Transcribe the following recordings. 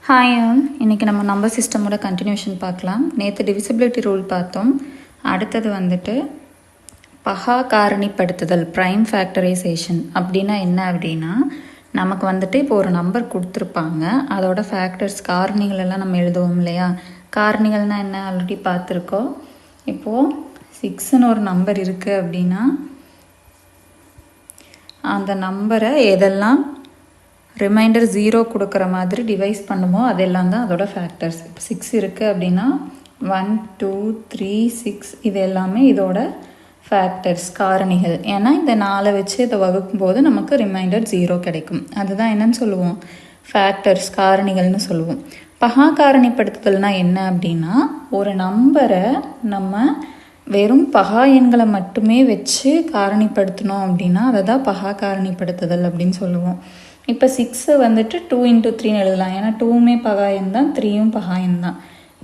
Hi all, இன்றைக்கி நம்ம number சிஸ்டமோட continuation பார்க்கலாம். நேற்று டிவிசிபிலிட்டி ரூல் பார்த்தோம். அடுத்தது வந்துட்டு பகா காரணிப்படுத்துதல், ப்ரைம் ஃபேக்டரைசேஷன் அப்படின்னா என்ன அப்படின்னா, நமக்கு வந்துட்டு இப்போ ஒரு நம்பர் கொடுத்துருப்பாங்க, அதோட ஃபேக்டர்ஸ் காரணிகள் எல்லாம் நம்ம எழுதுவோம் இல்லையா. காரணிகள்னால் என்ன ஆல்ரெடி பார்த்துருக்கோம். இப்போது 6ன்னு ஒரு நம்பர் இருக்குது அப்படின்னா அந்த நம்பரை எதெல்லாம் ரிமைண்டர் 0 கொடுக்குற மாதிரி டிவைஸ் பண்ணுமோ அதெல்லாம் தான் அதோட ஃபேக்டர்ஸ். இப்போ 6 இருக்குது அப்படின்னா 1 2 3 6 இது எல்லாமே இதோட ஃபேக்டர்ஸ், காரணிகள். ஏன்னா இந்த 4 வச்சு இதை வகுக்கும்போது நமக்கு ரிமைண்டர் 0 கிடைக்கும். அதுதான் என்னன்னு சொல்லுவோம், ஃபேக்டர்ஸ், காரணிகள்னு சொல்லுவோம். பகா காரணிப்படுத்துதல்னால் என்ன அப்படின்னா, ஒரு நம்பரை நம்ம வெறும் பகா எண்களை மட்டுமே வச்சு காரணிப்படுத்தணும் அப்படின்னா அதை தான் பகா காரணிப்படுத்துதல் அப்படின்னு சொல்லுவோம். இப்போ 6 வந்துட்டு 2 × 3 எழுதலாம், ஏன்னா 2மே பகா எண் தான், 3யும் பகா எண் தான்.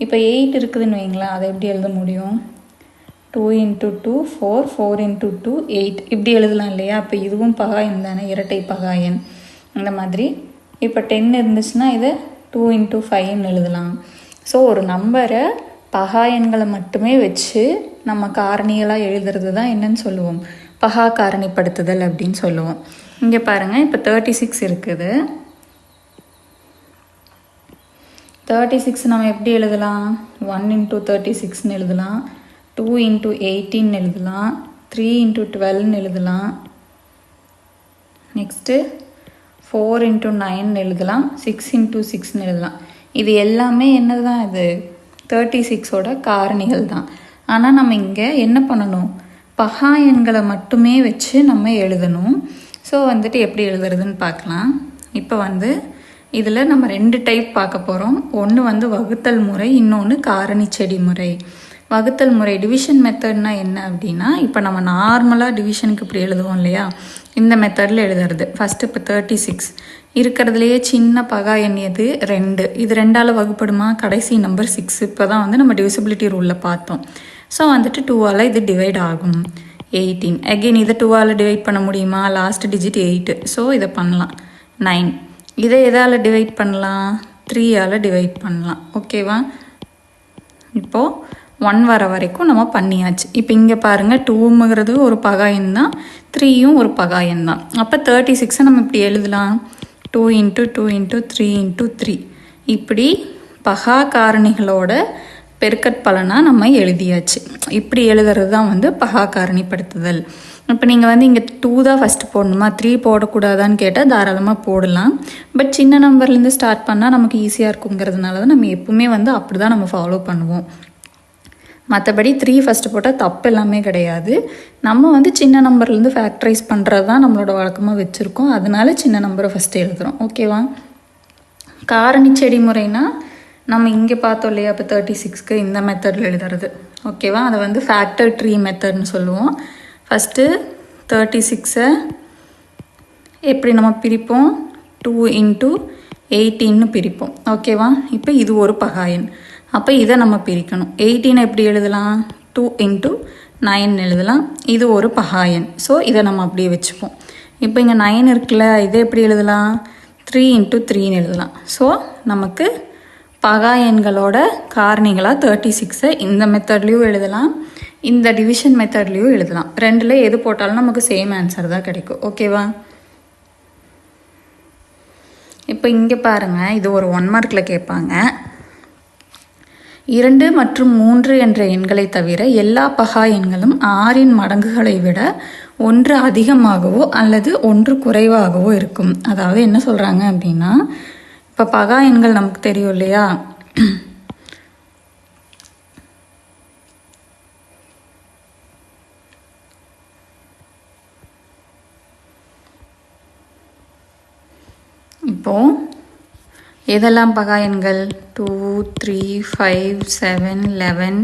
இப்போ 8 இருக்குதுன்னு வைங்களேன், அதை எப்படி எழுத முடியும், 2 × 2 4, 4 × 2 8 இப்படி எழுதலாம் இல்லையா. அப்போ இதுவும் பகா எண் தானே, இரட்டை பகா எண். இந்த மாதிரி இப்போ 10 இருந்துச்சுன்னா இதை 2 × 5ன்னு எழுதலாம். ஸோ ஒரு நம்பரை பகா எண்களை மட்டுமே வச்சு நம்ம காரணிகளாக எழுதுறது தான் என்னன்னு சொல்லுவோம், பகா காரணிப்படுத்துதல் அப்படின்னு சொல்லுவோம். இங்கே பாருங்கள், இப்போ 36 இருக்குது. 36 நம்ம எப்படி எழுதலாம், 1 × 36ன்னு எழுதலாம், 2 × 18 எழுதலாம், 3 × 12 எழுதலாம், நெக்ஸ்ட்டு 4 × 9 எழுதலாம், 6 × 6ன்னு எழுதலாம். இது எல்லாமே என்னது தான், இது 36ஓட காரணிகள் தான். ஆனால் நம்ம இங்கே என்ன பண்ணணும், பகா எண்களை மட்டுமே வச்சு நம்ம எழுதணும். ஸோ வந்துட்டு எப்படி எழுதுறதுன்னு பார்க்கலாம். இப்போ வந்து இதில் நம்ம 2 டைப் பார்க்க போகிறோம். ஒன்று வந்து வகுத்தல் முறை, இன்னொன்று காரணி செடி முறை. வகுத்தல் முறை, டிவிஷன் மெத்தட்னா என்ன அப்படின்னா, இப்போ நம்ம நார்மலாக டிவிஷனுக்கு இப்படி எழுதுவோம் இல்லையா, இந்த மெத்தடில் எழுதுறது. ஃபஸ்ட்டு இப்போ 36 இருக்கிறதுலையே சின்ன பகா எண் எது, 2. இது 2ஆல் வகுப்படுமா, கடைசி நம்பர் 6. இப்போ தான் வந்து நம்ம டிவிசிபிலிட்டி ரூலில் பார்த்தோம். ஸோ வந்துட்டு 2ஆல் இது டிவைட் ஆகும், 18. அகெயின் இதை 2ஆல் டிவைட் பண்ண முடியுமா, லாஸ்ட் டிஜிட் 8. ஸோ இதை பண்ணலாம் 9. இதை எதால் டிவைட் பண்ணலாம், 3ஆல் டிவைட் பண்ணலாம். ஓகேவா, இப்போது 1 வர வரைக்கும் நம்ம பண்ணியாச்சு. இப்போ இங்கே பாருங்கள், 2ங்கிறது ஒரு பகா எண் தான், 3யும் ஒரு பகா எண் தான். அப்போ 36 நம்ம இப்படி எழுதலாம், 2 × 2 × 3 × 3. இப்படி பகா காரணிகளோட பெருக்கற்பலனாக நம்ம எழுதியாச்சு. இப்படி எழுதுறது தான் வந்து பகா காரணிப்படுத்துதல். இப்போ நீங்கள் வந்து இங்கே 2 தான் ஃபஸ்ட்டு போடணுமா, 3 போடக்கூடாதான்னு கேட்டால் தாராளமாக போடலாம். பட் சின்ன நம்பர்லேருந்து ஸ்டார்ட் பண்ணால் நமக்கு ஈஸியாக இருக்குங்கிறதுனால தான் நம்ம எப்பவுமே வந்து அப்படி தான் நம்ம ஃபாலோ பண்ணுவோம். மற்றபடி 3 ஃபஸ்ட்டு போட்டால் தப்பு எல்லாமே கிடையாது. நம்ம வந்து சின்ன நம்பர்லேருந்து ஃபேக்டரைஸ் பண்ணுறது தான் நம்மளோட வழக்கமாக வச்சுருக்கோம். அதனால சின்ன நம்பரை ஃபஸ்ட்டு எழுதுகிறோம். ஓகேவா, காரணி செடி முறைனா நம்ம இங்கே பார்த்தோம் இல்லையா, இப்போ 36க்கு இந்த மெத்தடில் எழுதுறது. ஓகேவா, அதை வந்து ஃபேக்டர் ட்ரீ மெத்தட்னு சொல்லுவோம். ஃபஸ்ட்டு 36ஐ எப்படி நம்ம பிரிப்போம், 2 × 18ன்னு பிரிப்போம். ஓகேவா, இப்போ இது ஒரு பகா எண், அப்போ இதை நம்ம பிரிக்கணும். 18 எப்படி எழுதலாம், 2 × 9 எழுதலாம், இது ஒரு பகா எண். ஸோ இதை நம்ம அப்படியே வச்சுப்போம். இப்போ இங்கே 9 இருக்குல்ல, இதை எப்படி எழுதலாம், 3 × 3ன்னு எழுதலாம். ஸோ நமக்கு பகா எண்களோட காரணிகளாக 36ஐ இந்த மெத்தட்லேயும் எழுதலாம், இந்த டிவிஷன் மெத்தட்லேயும் எழுதலாம். 2ல் எது போட்டாலும் நமக்கு சேம் ஆன்சர் தான் கிடைக்கும். ஓகேவா, இப்போ இங்கே பாருங்கள், இது ஒரு 1 மார்க்கில் கேட்பாங்க. 2 மற்றும் 3 என்ற எண்களை தவிர எல்லா பகா எண்களும் 6ன் மடங்குகளை விட 1 அதிகமாகவோ அல்லது 1 குறைவாகவோ இருக்கும். அதாவது என்ன சொல்கிறாங்க அப்படின்னா, இப்போ பகா எண்கள் நமக்கு தெரியும் இல்லையா, இப்போது எதெல்லாம் பகா எண்கள், 2 3 5 7 11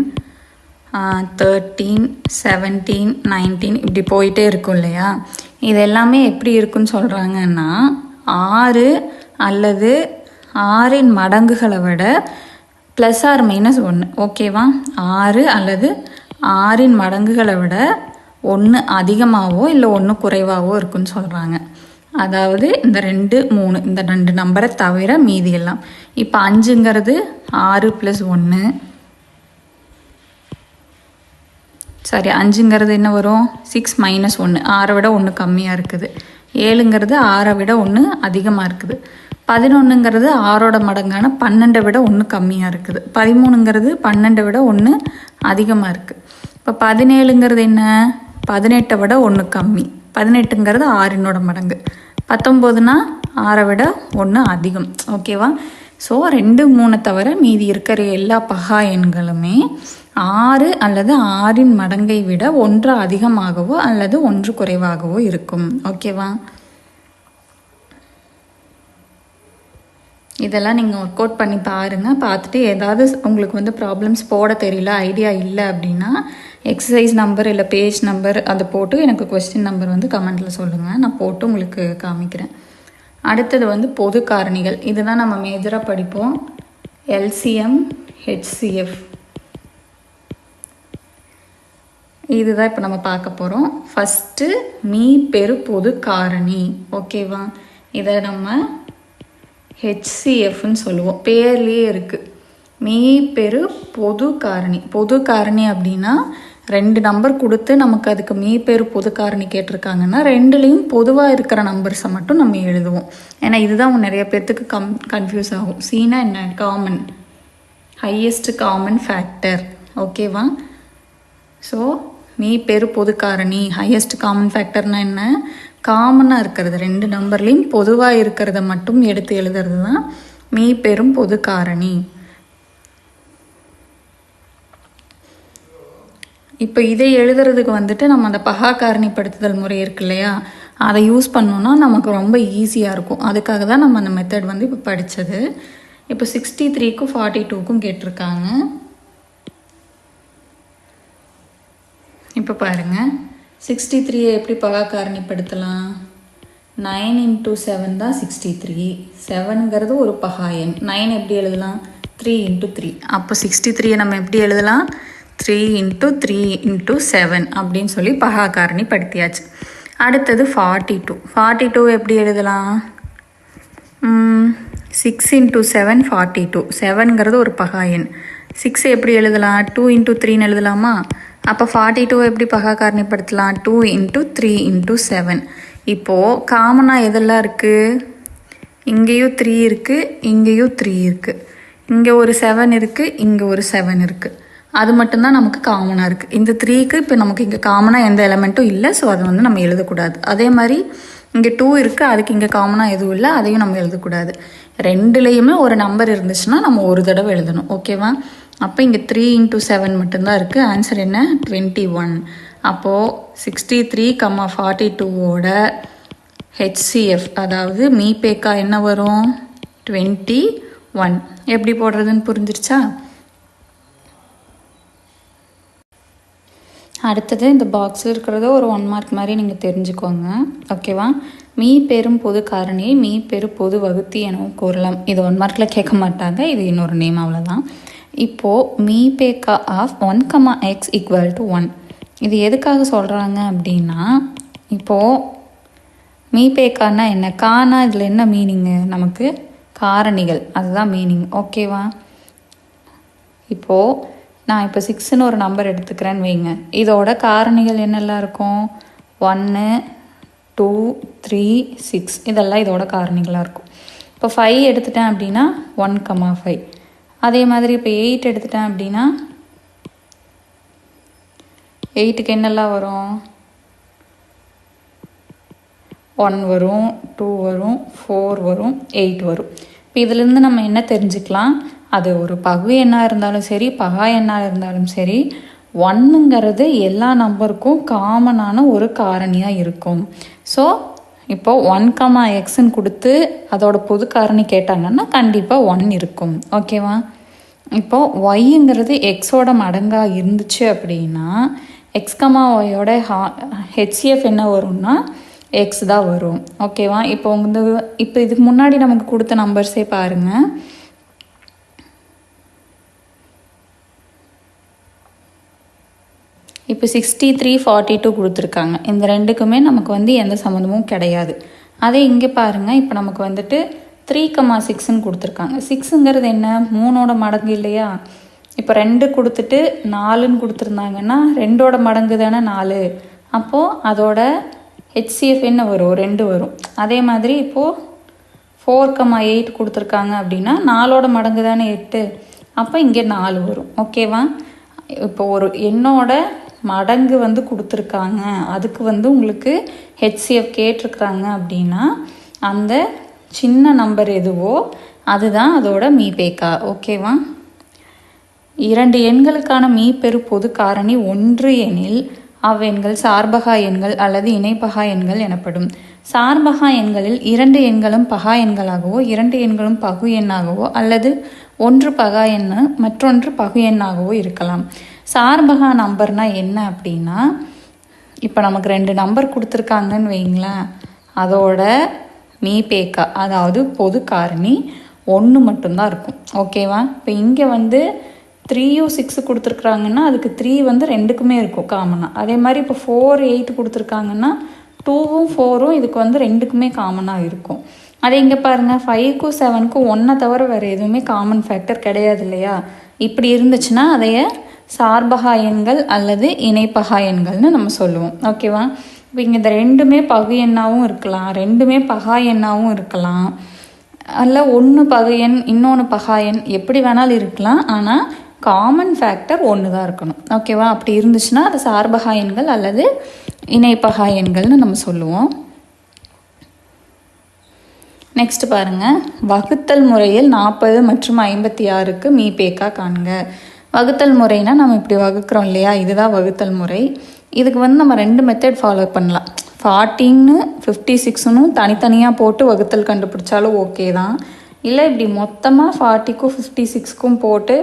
13 17 19 இப்படி போயிட்டே இருக்கும் இல்லையா. இது எல்லாமே எப்படி இருக்குன்னு சொல்கிறாங்கன்னா, 6 அல்லது 6ன் மடங்குகளை விட +or- ஓகேவா, 6 அல்லது 6ன் மடங்குகளை விட 1 அதிகமாகவோ இல்லை 1 குறைவாகவோ இருக்குன்னு சொல்கிறாங்க. அதாவது இந்த 2 3 இந்த 2 நம்பரை தவிர மீதி எல்லாம். இப்போ 5ங்கிறது 6 + 1, சாரி 5ங்கிறது என்ன வரும் 6 - 1, 6 விட 1 கம்மியாக இருக்குது. 7ங்கிறது 6 விட 1 அதிகமாக இருக்குது. 11ங்கிறது 6ஓட மடங்கான 12 விட 1 கம்மியாக இருக்குது. 13ங்கிறது 12 விட 1 அதிகமாக இருக்குது. இப்போ 17ங்கிறது என்ன 18 விட 1 கம்மி. 18ங்கிறது 6னோட மடங்கு. 19னா 6 விட 1 அதிகம். ஓகேவா? ஸோ 2 3 தவிர மீதி இருக்கிற எல்லா பகா எண்களுமே 6 அல்லது 6இன் மடங்கை விட 1 அதிகமாகவோ அல்லது 1 குறைவாகவோ இருக்கும். ஓகேவா? இதெல்லாம் நீங்கள் ஒர்க் அவுட் பண்ணி பாருங்கள். பார்த்துட்டு ஏதாவது உங்களுக்கு வந்து ப்ராப்ளம்ஸ் போட தெரியல, ஐடியா இல்லை அப்படின்னா எக்ஸசைஸ் நம்பர் இல்லை பேஜ் நம்பர் அதை போட்டு எனக்கு கொஸ்டின் நம்பர் வந்து கமெண்ட்டில் சொல்லுங்கள். நான் போட்டு உங்களுக்கு காமிக்கிறேன். அடுத்தது வந்து பொது காரணிகள். இதுதான் நம்ம மேஜராக படிப்போம். எல்சிஎம், ஹெச்சிஎஃப், இதுதான் இப்போ நம்ம பார்க்க போகிறோம். ஃபஸ்ட்டு மீ பெரு பொது காரணி. ஓகேவா? இதை நம்ம ஹெச்சிஎஃப்னு சொல்லுவோம். பேர்லேயே இருக்குது. மீ பெரு பொது காரணி. பொது காரணி அப்படின்னா 2 நம்பர் கொடுத்து நமக்கு அதுக்கு மீ பெரு பொது காரணி கேட்டிருக்காங்கன்னா 2லேயும் பொதுவாக இருக்கிற நம்பர்ஸை மட்டும் நம்ம எழுதுவோம். ஏன்னா இதுதான் நிறைய பேர்த்துக்கு கன்ஃபியூஸ் ஆகும். சீனா என்ன காமன், ஹையஸ்ட் காமன் ஃபேக்டர். ஓகேவா? ஸோ மீ பெரு பொது காரணி, ஹையஸ்ட் காமன் ஃபேக்டர்னால் என்ன, காமனாக இருக்கிறது 2 நம்பர்லேயும் பொதுவாக இருக்கிறத மட்டும் எடுத்து எழுதுறது தான் மீ பெரும் பொது காரணி. இப்போ இதை எழுதுறதுக்கு வந்துட்டு நம்ம அந்த பகா காரணிப்படுத்துதல் முறை இருக்கு இல்லையா, அதை யூஸ் பண்ணோன்னா நமக்கு ரொம்ப ஈஸியாக இருக்கும். அதுக்காக தான் நம்ம அந்த மெத்தட் வந்து இப்போ படித்தது. இப்போ 63க்கும் 42க்கும் கேட்டிருக்காங்க. இப்போ பாருங்கள், 63 எப்படி பகா காரணிப்படுத்தலாம்? 9 × 7 தான் 63. 7ங்கிறது ஒரு பகா எண். 9 எப்படி எழுதலாம்? 3 × 3. அப்போ 63 நம்ம எப்படி எழுதலாம்? 3 × 3 × 7 அப்படின்னு சொல்லி பகா காரணிப்படுத்தியாச்சு. அடுத்தது 42. 42 எப்படி எழுதலாம்? 6 × 7 42. 7ங்கிறது ஒரு பகா எண். 6 எப்படி எழுதலாம்? 2 × 3ன்னு எழுதலாமா? அப்போ 42 எப்படி பகா காரணிப்படுத்தலாம்? 2 × 3 × 7. இப்போது காமனாக எதெல்லாம் இருக்குது? இங்கேயும் 3 இருக்குது, இங்கேயும் 3 இருக்குது, இங்கே ஒரு 7 இருக்குது, இங்கே ஒரு 7 இருக்குது. அது மட்டும்தான் நமக்கு காமனாக இருக்குது. இந்த 3க்கு இப்போ நமக்கு இங்கே காமனாக எந்த எலமெண்ட்டும் இல்லை. ஸோ அதை வந்து நம்ம எழுதக்கூடாது. அதே மாதிரி இங்கே 2 இருக்குது, அதுக்கு இங்கே காமனாக எதுவும் இல்லை, அதையும் நம்ம எழுதக்கூடாது. 2லேயுமே ஒரு நம்பர் இருந்துச்சுன்னா நம்ம ஒரு தடவை எழுதணும். ஓகேவா? அப்போ இங்கே 3 × 7 மட்டும்தான் இருக்குது. ஆன்சர் என்ன? 21. அப்போது 63, 42ஓட ஹெச்சிஎஃப் அதாவது மீபேக்கா என்ன வரும்? 21. எப்படி போடுறதுன்னு புரிஞ்சிருச்சா? அடுத்தது இந்த பாக்ஸில் இருக்கிறத ஒரு 1 மார்க் மாதிரி நீங்கள் தெரிஞ்சுக்கோங்க. ஓகேவா? மீ பெரும் பொது காரணியை மீ பெரு பொது வகுத்தி எனவும் கூறலாம். இது 1 மார்க்கில் கேட்க மாட்டாங்க, இது இன்னொரு நேம், அவ்வளோதான். இப்போது மீபேக்கா ஆஃப் 1, x = 1. இது எதுக்காக சொல்கிறாங்க அப்படின்னா, இப்போது மீபேக்கானா என்ன, கானா இதில் என்ன மீனிங்கு, நமக்கு காரணிகள், அதுதான் மீனிங். ஓகேவா? இப்போது நான் இப்போ 6ன்னு ஒரு நம்பர் எடுத்துக்கிறேன்னு வைங்க. இதோட காரணிகள் என்னெல்லாம் இருக்கும்? 1, 2, 3, 6 இதெல்லாம் இதோட காரணிகளாக இருக்கும். இப்போ 5 எடுத்துட்டேன் அப்படின்னா 1, 5. அதே மாதிரி இப்போ 8 எடுத்துட்டேன் அப்படின்னா 8க்கு என்னெல்லாம் வரும்? 1 வரும், 2 வரும், 4 வரும், 8 வரும். இப்போ இதிலேருந்து நம்ம என்ன தெரிஞ்சுக்கலாம்? அது ஒரு பகு எண்ணாக இருந்தாலும் சரி, பகா எண்ணாக இருந்தாலும் சரி, 1ங்கிறது எல்லா நம்பருக்கும் காமனான ஒரு காரணியாக இருக்கும். ஸோ இப்போது 1, xன்னு கொடுத்து அதோட பொது காரணி கேட்டாங்கன்னா கண்டிப்பாக 1 இருக்கும். ஓகேவா? இப்போது ஒய்ங்கிறது எக்ஸோட மடங்காக இருந்துச்சு அப்படின்னா x, yயோட ஹெச்சிஎஃப் என்ன வரும்னா எக்ஸ் தான் வரும். ஓகேவா? இப்போ இப்போ இதுக்கு முன்னாடி நமக்கு கொடுத்த நம்பர்ஸே பாருங்கள். இப்போ 63, 42 கொடுத்துருக்காங்க. இந்த ரெண்டுக்குமே நமக்கு எந்த சம்மந்தமும் கிடையாது. அதே இங்கே பாருங்கள், இப்போ நமக்கு வந்துட்டு 3,6ன்னு கொடுத்துருக்காங்க. 6ங்கிறது என்ன, 3ஓட மடங்கு இல்லையா? இப்போ 2 கொடுத்துட்டு 4ன்னு கொடுத்துருந்தாங்கன்னா 2ஓட மடங்கு தானே 4. அப்போது அதோட HCF என்ன வரும், 2 வரும். அதே மாதிரி இப்போது 4,8 கொடுத்துருக்காங்க அப்படின்னா 4ஓட மடங்கு தானே 8. அப்போ இங்கே 4 வரும். ஓகேவா? இப்போ ஒரு எண்ணோட மடங்கு வந்து கொடுத்துருக்காங்க, அதுக்கு வந்து உங்களுக்கு HCF கேட்டிருக்குறாங்க அப்படின்னா அந்த சின்ன நம்பர் எதுவோ அதுதான் அதோட மீபேக்கா. ஓகேவா? 2 எண்களுக்கான மீப்பெரு பொது காரணி 1 எனில் அவ்வெண்கள் சார்பகா எண்கள் அல்லது இணைப்பகா எண்கள் எனப்படும். சார்பகா எண்களில் 2 எண்களும் பகா எண்களாகவோ 2 எண்களும் பகு எண்ணாகவோ அல்லது ஒன்று பகா எண் மற்றொன்று பகு எண்ணாகவோ இருக்கலாம். சார்பகா நம்பர்னால் என்ன அப்படின்னா, இப்போ நமக்கு 2 நம்பர் கொடுத்துருக்காங்கன்னு வைங்களேன், அதோட மீபேக்கா அதாவது பொது காரணி 1 மட்டும்தான் இருக்கும். ஓகேவா? இப்போ இங்கே வந்து 3யும் 6 கொடுத்துருக்குறாங்கன்னா அதுக்கு 3 வந்து 2க்குமே இருக்கும் காமனாக. அதே மாதிரி இப்போ 4, 8 கொடுத்துருக்காங்கன்னா 2வும் 4ம் இதுக்கு வந்து 2க்குமே காமனாக இருக்கும். அதே இங்கே பாருங்கள், 5க்கும் 7க்கும் 1 தவிர வேறு எதுவுமே காமன் ஃபேக்டர் கிடையாது இல்லையா? இப்படி இருந்துச்சுன்னா அதைய சார்பகா எண்கள் அல்லது இணைப்பகா எண்கள்னு நம்ம சொல்லுவோம். ஓகேவா? இப்போ இங்கே இந்த 2மே பகு எண்ணாகவும் இருக்கலாம், 2மே பகா எண்ணாகவும் இருக்கலாம், அல்ல 1 பகு எண் இன்னொன்று பகா எண் எப்படி வேணாலும் இருக்கலாம். ஆனால் காமன் ஃபேக்டர் 1 தான் இருக்கணும். ஓகேவா? அப்படி இருந்துச்சுன்னா அது சார்பகா எண்கள் அல்லது இணைப்பகா எண்கள்னு நம்ம சொல்லுவோம். நெக்ஸ்ட் பாருங்கள், வகுத்தல் முறையில் 40 மற்றும் 56க்கு மீபேக்கா காண்க. வகுத்தல் முறைனா நம்ம இப்படி வகுக்கிறோம் இல்லையா, இதுதான் வகுத்தல் முறை. இதுக்கு வந்து நம்ம 2 மெத்தட் ஃபாலோ பண்ணலாம். 40ன்னு 56ன்னு தனித்தனியாக போட்டு வகுத்தல் கண்டுபிடிச்சாலும் ஓகே தான். இல்லை இப்படி மொத்தமாக 40க்கும் 56க்கும் போட்டு,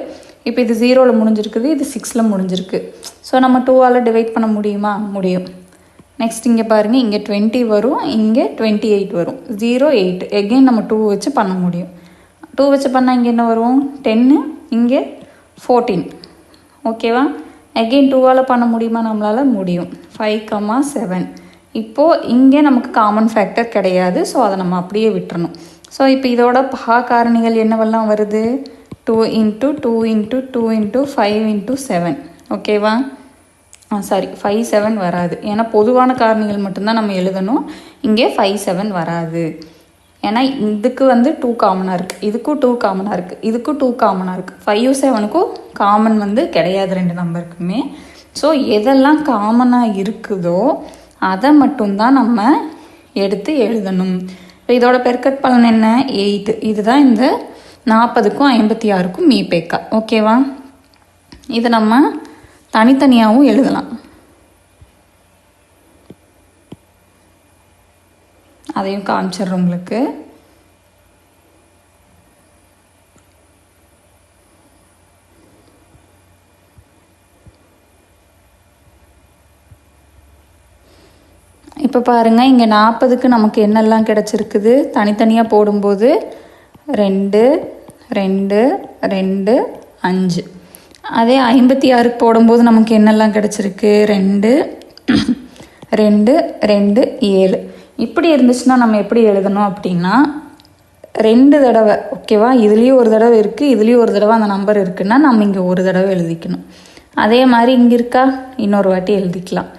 இப்போ இது 0ல் முடிஞ்சிருக்குது, இது 6ல் முடிஞ்சிருக்கு. ஸோ நம்ம 2ஆல் டிவைட் பண்ண முடியுமா? முடியும். நெக்ஸ்ட் இங்கே பாருங்கள், இங்கே 20 வரும், இங்கே 28 வரும். 0, 8 எகெயின் நம்ம 2 வச்சு பண்ண முடியும். 2 வச்சு பண்ணால் இங்கே என்ன வரும், 10, இங்கே 14. ஓகேவா? எகெயின் 2ஆல் பண்ண முடியுமா? நம்மளால் முடியும். 5,7. இப்போது இங்கே நமக்கு காமன் ஃபேக்டர் கிடையாது, ஸோ அதை நம்ம அப்படியே விட்டுறணும். ஸோ இப்போ இதோட பகா காரணிகள் என்னவெல்லாம் வருது, 2 × 2 × 2 × 5 × 7. ஓகேவா? சாரி, 5, 7 வராது. ஏன்னா பொதுவான காரணிகள் மட்டும்தான் நம்ம எழுதணும். இங்கே 5, 7 வராது. ஏன்னா இதுக்கு வந்து 2 காமனாக இருக்குது, இதுக்கும் 2 காமனாக இருக்குது, இதுக்கும் 2 காமனாக இருக்குது. 5, 7க்கும் காமன் வந்து கிடையாது 2 நம்பருக்குமே. ஸோ எதெல்லாம் காமனாக இருக்குதோ அதை மட்டும்தான் நம்ம எடுத்து எழுதணும். இப்போ இதோட பெருக்கட் பலன் என்ன, 8. இதுதான் இந்த 40க்கும் 56க்கும் மீபேக்கா. ஓகேவா? இதை நம்ம தனித்தனியாகவும் எழுதலாம். அதையும் காமிச்சிடுறோம் உங்களுக்கு. இப்போ பாருங்கள், இங்கே 40க்கு நமக்கு என்னெல்லாம் கிடச்சிருக்குது, தனித்தனியாக போடும்போது 2, 2, 2, 5. அதே 56க்கு போடும்போது நமக்கு என்னெல்லாம் கிடச்சிருக்கு, 2, 2, 2, 7. இப்படி இருந்துச்சுன்னா நம்ம எப்படி எழுதணும் அப்படின்னா 2 தடவை. ஓகேவா? இதுலேயும் ஒரு தடவை இருக்குது, இதுலேயும் ஒரு தடவை அந்த நம்பர் இருக்குன்னா நம்ம இங்கே ஒரு தடவை எழுதிக்கணும். அதே மாதிரி இங்கே இருக்கா, இன்னொரு வாட்டி எழுதிக்கலாம்.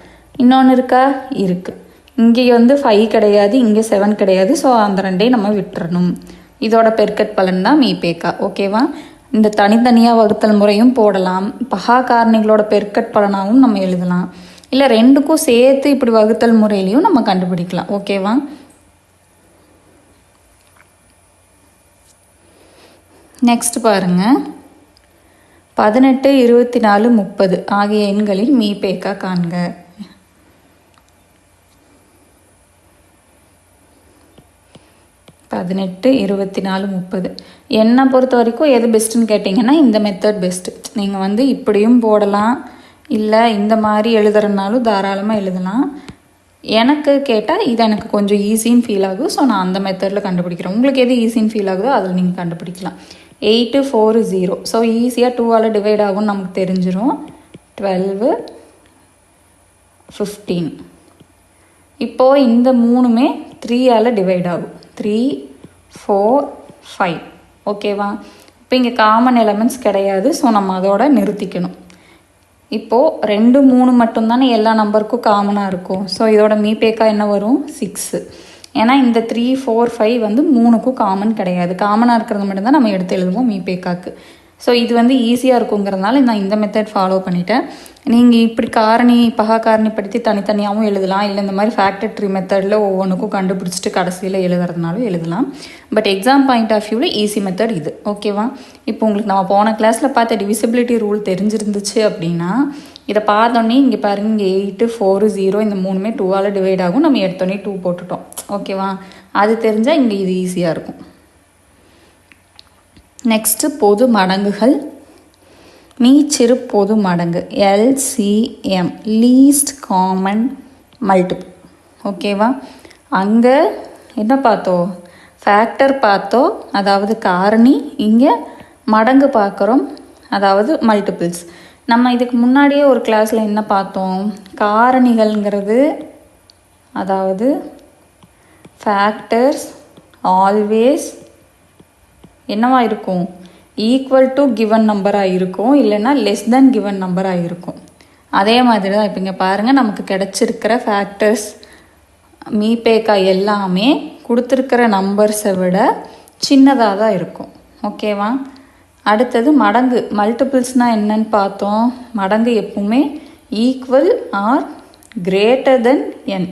இன்னொன்று இருக்கா, இருக்குது. இங்கே வந்து 5 கிடையாது, இங்கே 7 கிடையாது. ஸோ அந்த 2ஐயும் நம்ம விட்டுறணும். இதோட பெருக்கட் பலன் தான் மீபேக்கா. ஓகேவா? இந்த தனித்தனியாக வகுத்தல் முறையும் போடலாம், பகா காரணிகளோட பெருக்கட் பலனாகவும் நம்ம எழுதலாம், இல்லை 2க்கும் சேர்த்து இப்படி வகுத்தல் முறையிலையும் நம்ம கண்டுபிடிக்கலாம். ஓகேவா? நெக்ஸ்ட் பாருங்கள், 18, 24, 30 ஆகிய எண்களின் மீபேக்கா காண்க. பதினெட்டு 24, 30 என்னை பொறுத்த வரைக்கும் எது பெஸ்ட்டுன்னு கேட்டிங்கன்னா இந்த மெத்தட் பெஸ்ட்டு. நீங்கள் வந்து இப்படியும் போடலாம், இல்லை இந்த மாதிரி எழுதுறதுனாலும் தாராளமாக எழுதலாம். எனக்கு கேட்டால் இது எனக்கு கொஞ்சம் ஈஸின்னு ஃபீல் ஆகும். ஸோ நான் அந்த மெத்தடில் கண்டுபிடிக்கிறேன். உங்களுக்கு எது ஈஸின்னு ஃபீல் ஆகுதோ அதில் நீங்கள் கண்டுபிடிக்கலாம். 8, 4, 0. ஸோ ஈஸியாக 2ஆல் டிவைட் ஆகும்னு நமக்கு தெரிஞ்சிடும். 12, 15. இப்போது இந்த 3மே 3ஆல் டிவைட் ஆகும். 3 4 5. ஓகேவா? இப்போ இங்கே காமன் எலமெண்ட்ஸ் கிடையாது. ஸோ நம்ம அதோட நிறுத்திக்கணும். இப்போது 2 3 மட்டும்தானே எல்லா நம்பருக்கும் காமனாக இருக்கும். ஸோ இதோட மீபேக்கா என்ன வரும்? 6. ஏன்னா இந்த 3 4 5 வந்து 3க்கும் காமன் கிடையாது. காமனாக இருக்கிறது மட்டும்தான் நம்ம எடுத்து எழுதுவோம் மீபேக்காக்கு. ஸோ இது வந்து ஈஸியாக இருக்குங்கிறதுனால நான் இந்த மெத்தட் ஃபாலோ பண்ணிட்டேன். நீங்கள் இப்படி பகா காரணிப்படுத்தி தனித்தனியாகவும் எழுதலாம். இல்லை இந்த மாதிரி ஃபேக்டர் ட்ரீ மெத்தடில் ஒவ்வொன்றுக்கும் கண்டுபிடிச்சிட்டு கடைசியில் எழுதுறதுனாலும் எழுதலாம். பட் எக்ஸாம் பாயிண்ட் ஆஃப் வியூவில் ஈஸி மெத்தட் இது. ஓகேவா? இப்போ உங்களுக்கு நம்ம போன கிளாஸில் பார்த்த டிவிசிபிலிட்டி ரூல் தெரிஞ்சிருந்துச்சு அப்படின்னா இதை பார்த்தோன்னே இங்கே பாருங்க, இங்கே 8 4 0 இந்த 3மே 2ஆல் டிவைட் ஆகும். நம்ம எடுத்தோடனே 2 போட்டுட்டோம். ஓகேவா? அது தெரிஞ்சால் இங்கே இது ஈஸியாக இருக்கும். நெக்ஸ்ட்டு பொது மடங்குகள். மீச்சிறு பொது மடங்கு LCM, லீஸ்ட் காமன் மல்டிபிள். ஓகேவா? அங்கே என்ன பார்த்தோம்? ஃபேக்டர் பார்த்தோம், அதாவது காரணி. இங்கே மடங்கு பார்க்குறோம், அதாவது மல்டிபிள்ஸ். நம்ம இதுக்கு முன்னாடியே ஒரு கிளாஸில் என்ன பார்த்தோம்? காரணிகள்ங்கிறது அதாவது ஃபேக்டர்ஸ் ஆல்வேஸ் என்னவா இருக்கும்? ஈக்குவல் டு கிவன் நம்பராக இருக்கும், இல்லைன்னா லெஸ் தென் கிவன் நம்பராக இருக்கும். அதே மாதிரி தான் இப்போ இங்கே பாருங்கள், நமக்கு கிடச்சிருக்கிற ஃபேக்டர்ஸ் மீபேக்கா எல்லாமே கொடுத்துருக்கிற நம்பர்ஸை விட சின்னதாக தான் இருக்கும். ஓகேவா? அடுத்தது மடங்கு. மல்டிபிள்ஸ்னால் என்னன்னு பார்த்தோம். மடங்கு எப்பவுமே equal or greater than n.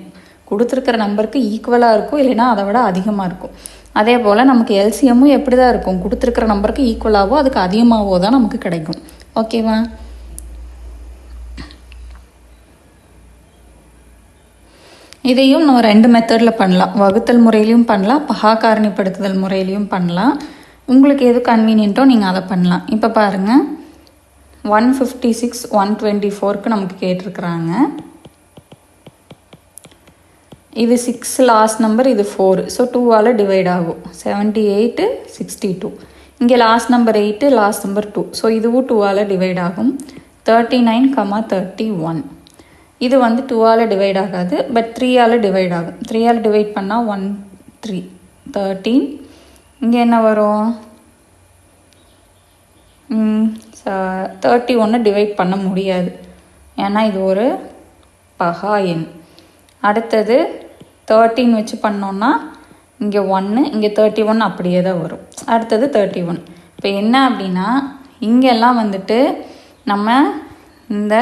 கொடுத்துருக்கிற நம்பருக்கு ஈக்குவலாக இருக்கும், இல்லைன்னா அதை விட அதிகமாக இருக்கும். அதே போல் நமக்கு எல்சிஎம்மும் எப்படி தான் இருக்கும்? கொடுத்துருக்கிற நம்பருக்கு ஈக்குவலாகவோ அதுக்கு அதிகமாகவோ தான் நமக்கு கிடைக்கும். ஓகேவா? இதையும் நம்ம 2 மெத்தடில் பண்ணலாம். வகுத்தல் முறையிலையும் பண்ணலாம், பகா காரணிப்படுத்துதல் முறையிலையும் பண்ணலாம். உங்களுக்கு எது கன்வீனியன்ட்டோ நீங்கள் அதை பண்ணலாம். இப்போ பாருங்கள், 156 124க்கு நமக்கு கேட்டிருக்கிறாங்க. இது 6 லாஸ்ட் நம்பர், இது 4. ஸோ 2ஆல் டிவைட் ஆகும். 78 62. இங்கே last number 8, last number 2. So இதுவும் 2ஆல் டிவைட் ஆகும். 39, 31. இது வந்து 2ஆல் டிவைட் ஆகாது, பட் 3ஆல் டிவைட் ஆகும். 3ஆல் டிவைட் பண்ணால் 1 3 13. இங்கே என்ன வரும்? 31 டிவைட் பண்ண முடியாது, ஏன்னா இது ஒரு பகா எண். அடுத்தது 13 வச்சு பண்ணோன்னா இங்கே 1, இங்கே 31 அப்படியே தான் வரும். அடுத்தது 31. இப்போ என்ன அப்படின்னா இங்கெல்லாம் வந்துட்டு நம்ம இந்த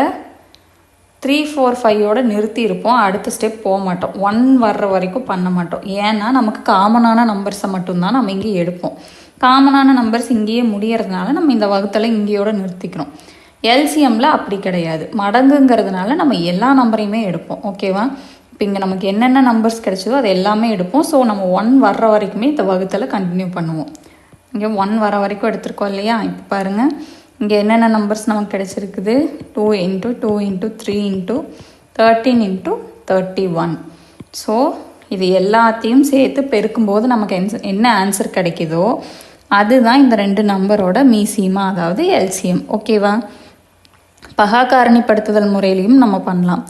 3 4 5ஓட நிறுத்தி இருப்போம். அடுத்த ஸ்டெப் போக மாட்டோம். 1 வர்ற வரைக்கும் பண்ண மாட்டோம். ஏன்னா நமக்கு காமனான நம்பர்ஸை மட்டும்தான் நம்ம இங்கே எடுப்போம். காமனான நம்பர்ஸ் இங்கேயே முடியறதுனால நம்ம இந்த வகுத்தில் இங்கேயோட நிறுத்திக்கிறோம். எல்சிஎம்மில் அப்படி கிடையாது. மடங்குங்கிறதுனால நம்ம எல்லா நம்பரையுமே எடுப்போம். ஓகேவா? இப்போ இங்கே நமக்கு என்னென்ன நம்பர்ஸ் கிடைச்சதோ அது எல்லாமே எடுப்போம். ஸோ நம்ம 1 வர்ற வரைக்குமே இந்த வகுத்தில் கண்டினியூ பண்ணுவோம். இங்கே 1 வர வரைக்கும் எடுத்துருக்கோம் இல்லையா? இப்போ பாருங்கள், இங்கே என்னென்ன நம்பர்ஸ் நமக்கு கிடைச்சிருக்குது? 2 × 2 × 3 × 13 × 31. ஸோ இது எல்லாத்தையும் சேர்த்து பெருக்கும்போது நமக்கு என்ன ஆன்சர் கிடைக்குதோ அதுதான் இந்த 2 நம்பரோட மீசிமா, அதாவது எல்சிஎம். ஓகேவா? பகா காரணிப்படுத்துதல் முறையிலையும் நம்ம பண்ணலாம்.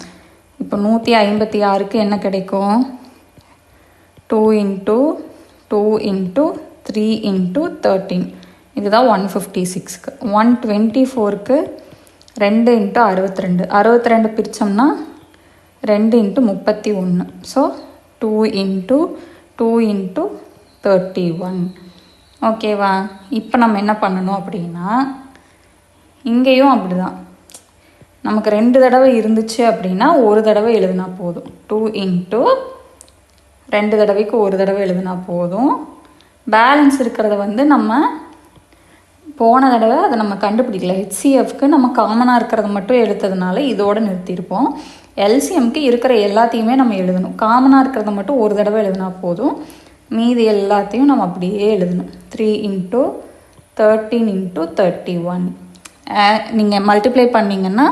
இப்போ 156க்கு என்ன கிடைக்கும்? 2 × 2 × 3 × 13. இதுதான் 156க்கு. 124க்கு 2 × 62. 62 பிரித்தோம்னா 2 × 31. ஸோ 2 × 2 × 31. ஓகேவா? இப்போ நம்ம என்ன பண்ணணும் அப்படின்னா, இங்கேயும் அப்படி தான். நமக்கு 2 தடவை இருந்துச்சு அப்படின்னா ஒரு தடவை எழுதுனா போதும். 2 × 2 தடவைக்கு ஒரு தடவை எழுதுனா போதும். பேலன்ஸ் இருக்கிறத வந்து நம்ம போன தடவை அதை நம்ம கண்டுபிடிக்கல. ஹெச்சிஎஃப்க்கு நம்ம காமனாக இருக்கிறத மட்டும் எடுத்ததுனால இதோடு நிறுத்தியிருப்போம். எல்சிஎம்க்கு இருக்கிற எல்லாத்தையுமே நம்ம எழுதணும். காமனாக இருக்கிறத மட்டும் ஒரு தடவை எழுதுனா போதும். மீதி எல்லாத்தையும் நம்ம அப்படியே எழுதணும். 3 × 13 × 31. நீங்கள் மல்டிப்ளை பண்ணிங்கன்னா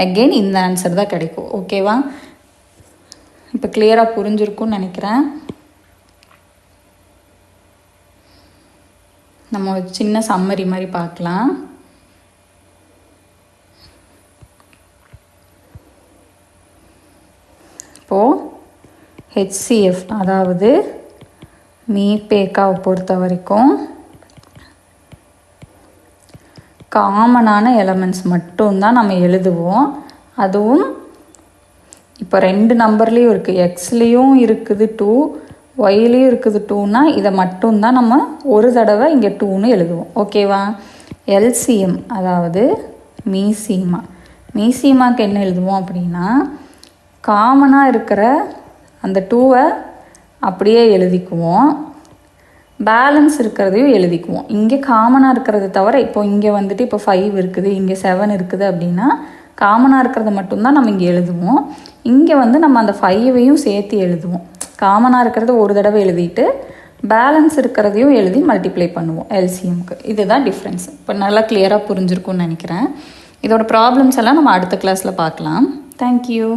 அகெயின் இந்த ஆன்சர் தான் கிடைக்கும். ஓகேவா? இப்போ கிளியராக புரிஞ்சிருக்கும்னு நினைக்கிறேன். நம்ம ஒரு சின்ன சம்மரி மாதிரி பார்க்கலாம். இப்போது ஹெச்சிஎஃப் அதாவது மீபேக்காவை பொறுத்த வரைக்கும் காமனான எலமெண்ட்ஸ் மட்டும்தான் நம்ம எழுதுவோம். அதுவும் இப்போ 2 நம்பர்லேயும் இருக்குது, எக்ஸ்லேயும் இருக்குது 2, ஒய்லேயும் இருக்குது 2னா இதை மட்டும்தான் நம்ம ஒரு தடவை இங்கே 2ன்னு எழுதுவோம். ஓகேவா? எல்சிஎம் அதாவது மீசிமாக்கு என்ன எழுதுவோம் அப்படின்னா காமனாக இருக்கிற அந்த 2வை அப்படியே எழுதிக்குவோம், பேலன்ஸ் இருக்கிறதையும் எழுதிக்குவோம். இங்கே காமனாக இருக்கிறத தவிர இப்போ இங்கே வந்துட்டு இப்போ 5 இருக்குது, இங்கே 7 இருக்குது அப்படின்னா காமனாக இருக்கிறத மட்டும்தான் நம்ம இங்கே எழுதுவோம். இங்கே வந்து நம்ம அந்த 5வையும் சேர்த்து எழுதுவோம். காமனாக இருக்கிறத ஒரு தடவை எழுதிட்டு பேலன்ஸ் இருக்கிறதையும் எழுதி மல்டிப்ளை பண்ணுவோம் எல்சிஎம்க்கு. இதுதான் டிஃப்ரென்ஸ். இப்போ நல்லா கிளியராக புரிஞ்சிருக்கும்னு நினைக்கிறேன். இதோட ப்ராப்ளம்ஸ் எல்லாம் நம்ம அடுத்த கிளாஸில் பார்க்கலாம். தேங்க்யூ.